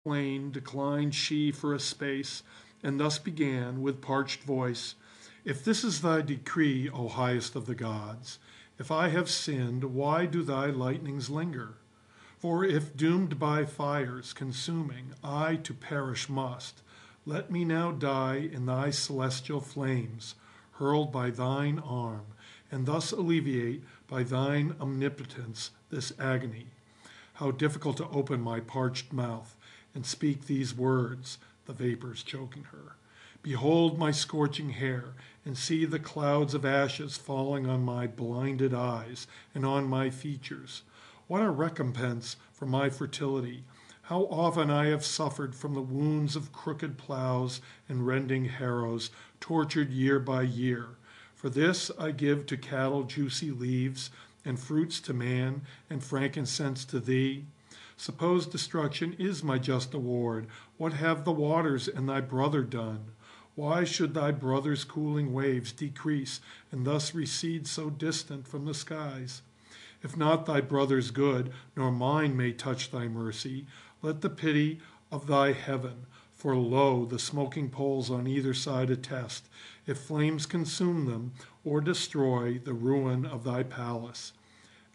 plain declined she for a space, and thus began with parched voice, "If this is thy decree, O highest of the gods, if I have sinned, why do thy lightnings linger? For if doomed by fires consuming, I to perish must, let me now die in thy celestial flames, hurled by thine arm, and thus alleviate by thine omnipotence this agony. How difficult to open my parched mouth and speak these words," the vapors choking her. "Behold my scorching hair, and see the clouds of ashes falling on my blinded eyes and on my features. What a recompense for my fertility! How often I have suffered from the wounds of crooked plows and rending harrows, tortured year by year. For this I give to cattle juicy leaves, and fruits to man, and frankincense to thee. Suppose destruction is my just award, what have the waters and thy brother done? Why should thy brother's cooling waves decrease, and thus recede so distant from the skies? If not thy brother's good, nor mine may touch thy mercy, let the pity of thy heaven, for lo, the smoking poles on either side attest, if flames consume them, or destroy the ruin of thy palace.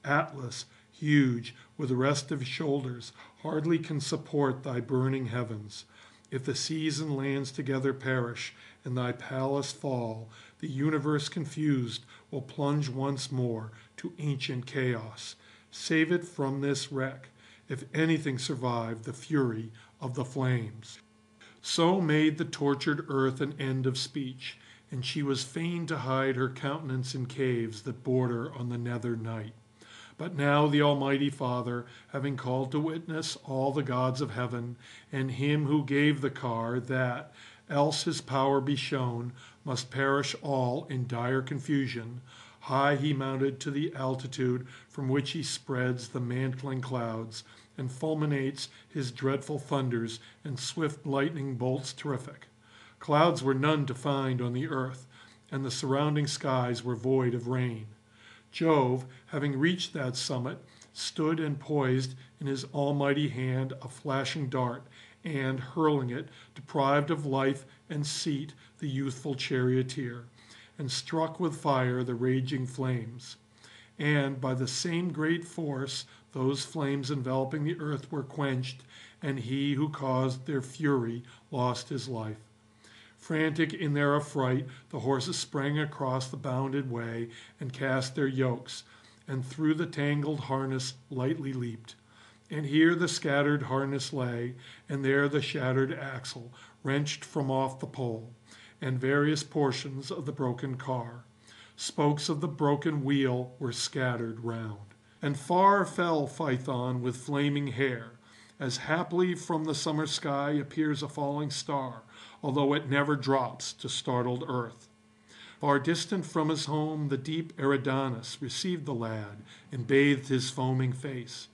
Atlas, huge, with restive shoulders, hardly can support thy burning heavens. If the seas and lands together perish, and thy palace fall, the universe confused will plunge once more to ancient chaos. Save it from this wreck, if anything survive the fury of the flames." So made the tortured earth an end of speech, and she was fain to hide her countenance in caves that border on the nether night. But now the Almighty Father, having called to witness all the gods of heaven, and him who gave the car, that, else his power be shown, must perish all in dire confusion, high he mounted to the altitude from which he spreads the mantling clouds, and fulminates his dreadful thunders and swift lightning bolts terrific. Clouds were none to find on the earth, and the surrounding skies were void of rain. Jove, having reached that summit, stood and poised in his almighty hand a flashing dart, and, hurling it, deprived of life and seat the youthful charioteer, and struck with fire the raging flames. And by the same great force those flames enveloping the earth were quenched, and he who caused their fury lost his life. Frantic in their affright, the horses sprang across the bounded way and cast their yokes, and through the tangled harness lightly leaped. And here the scattered harness lay, and there the shattered axle, wrenched from off the pole, and various portions of the broken car. Spokes of the broken wheel were scattered round. And far fell Phaethon with flaming hair, as happily from the summer sky appears a falling star, although it never drops to startled earth. Far distant from his home, the deep Eridanus received the lad and bathed his foaming face.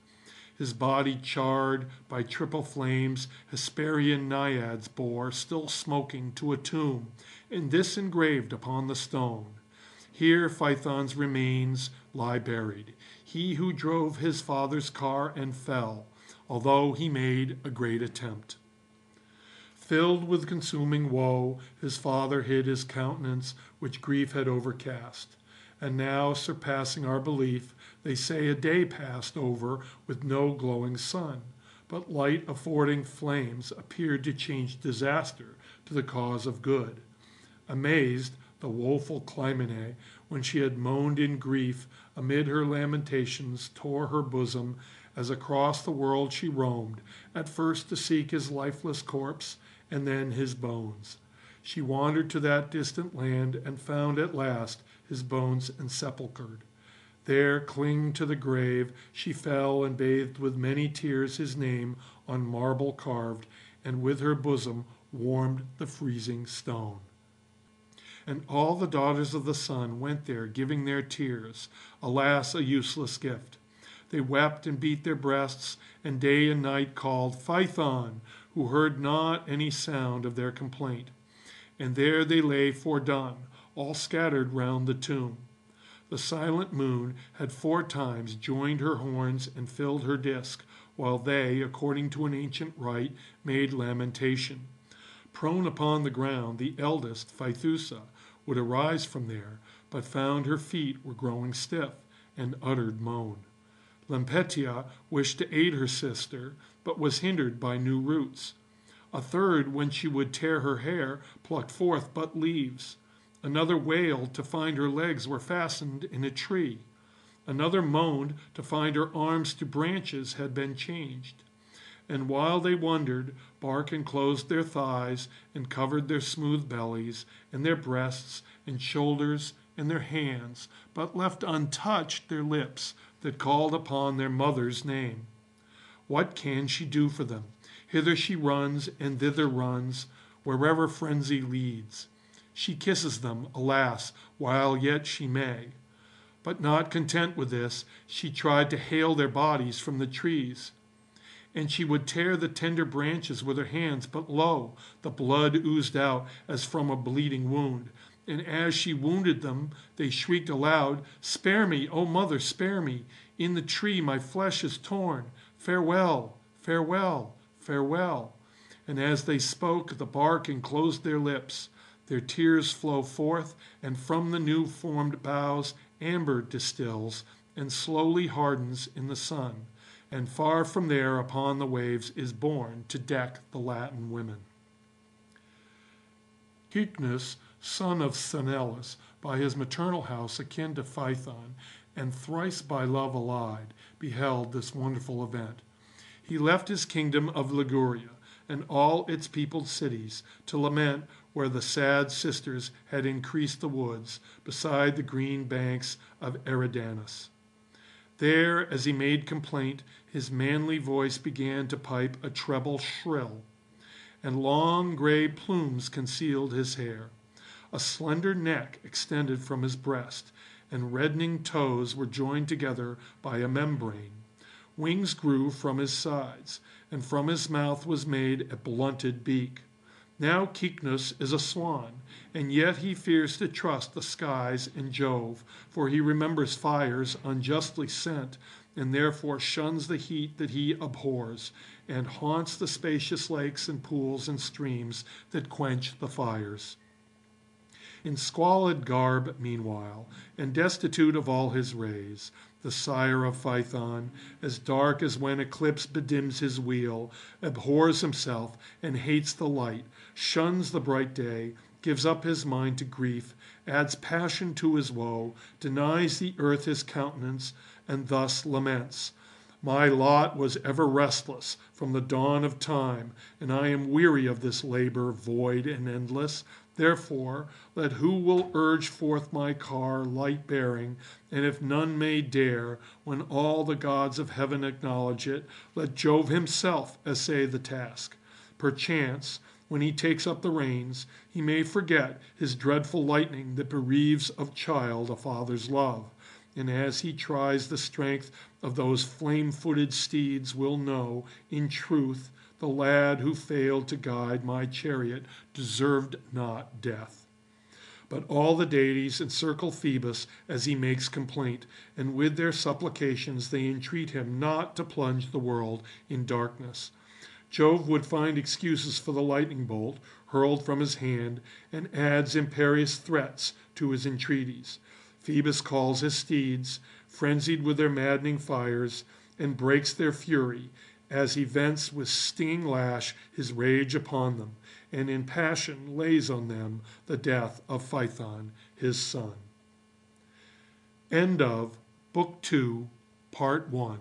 His body charred by triple flames, Hesperian naiads bore, still smoking, to a tomb, and this engraved upon the stone: "Here Phaethon's remains lie buried, he who drove his father's car and fell, although he made a great attempt." Filled with consuming woe, his father hid his countenance, which grief had overcast. And now, surpassing our belief, they say a day passed over with no glowing sun, but light affording flames appeared to change disaster to the cause of good. Amazed, the woeful Clymene, when she had moaned in grief, amid her lamentations tore her bosom, as across the world she roamed, at first to seek his lifeless corpse, and then his bones. She wandered to that distant land, and found at last his bones ensepulchred. There, clinging to the grave, she fell and bathed with many tears his name on marble carved, and with her bosom warmed the freezing stone. And all the daughters of the sun went there giving their tears, alas, a useless gift. They wept and beat their breasts, and day and night called Phaethon, who heard not any sound of their complaint. And there they lay fordone, all scattered round the tomb. The silent moon had 4 times joined her horns and filled her disk, while they, according to an ancient rite, made lamentation. Prone upon the ground, the eldest, Phaethusa, would arise from there, but found her feet were growing stiff, and uttered moan. Lampetia wished to aid her sister, but was hindered by new roots. A third, when she would tear her hair, plucked forth but leaves. Another wailed to find her legs were fastened in a tree. Another moaned to find her arms to branches had been changed. And while they wondered, bark enclosed their thighs and covered their smooth bellies, and their breasts and shoulders and their hands, but left untouched their lips that called upon their mother's name. What can she do for them? Hither she runs and thither runs, wherever frenzy leads. She kisses them, alas, while yet she may. But not content with this, she tried to hale their bodies from the trees. And she would tear the tender branches with her hands, but lo, the blood oozed out as from a bleeding wound. And as she wounded them, they shrieked aloud, "Spare me, O mother, spare me! In the tree my flesh is torn. Farewell, farewell, farewell." And as they spoke, the bark enclosed their lips. Their tears flow forth, and from the new-formed boughs amber distills, and slowly hardens in the sun. And far from there upon the waves is born to deck the Latin women. Cycnus, son of Sthenelus, by his maternal house akin to Phaethon, and thrice by love allied, beheld this wonderful event. He left his kingdom of Liguria and all its peopled cities to lament where the sad sisters had increased the woods beside the green banks of Eridanus. There, as he made complaint, his manly voice began to pipe a treble shrill, and long gray plumes concealed his hair. A slender neck extended from his breast, and reddening toes were joined together by a membrane. Wings grew from his sides, and from his mouth was made a blunted beak. Now Cycnus is a swan, and yet he fears to trust the skies and Jove, for he remembers fires unjustly sent, and therefore shuns the heat that he abhors, and haunts the spacious lakes and pools and streams that quench the fires. In squalid garb, meanwhile, and destitute of all his rays, the sire of Phaethon, as dark as when eclipse bedims his wheel, abhors himself and hates the light, shuns the bright day, gives up his mind to grief, adds passion to his woe, denies the earth his countenance, and thus laments, "My lot was ever restless from the dawn of time, and I am weary of this labor void and endless. Therefore, let who will urge forth my car light bearing, and if none may dare, when all the gods of heaven acknowledge it, let Jove himself essay the task. Perchance, when he takes up the reins, he may forget his dreadful lightning that bereaves of child a father's love, and as he tries the strength of those flame-footed steeds will know, in truth, the lad who failed to guide my chariot deserved not death." But all the deities encircle Phoebus as he makes complaint, and with their supplications they entreat him not to plunge the world in darkness. Jove would find excuses for the lightning bolt hurled from his hand, and adds imperious threats to his entreaties. Phoebus calls his steeds, frenzied with their maddening fires, and breaks their fury, as he vents with stinging lash his rage upon them, and in passion lays on them the death of Phaethon, his son. End of Book 2, Part 1.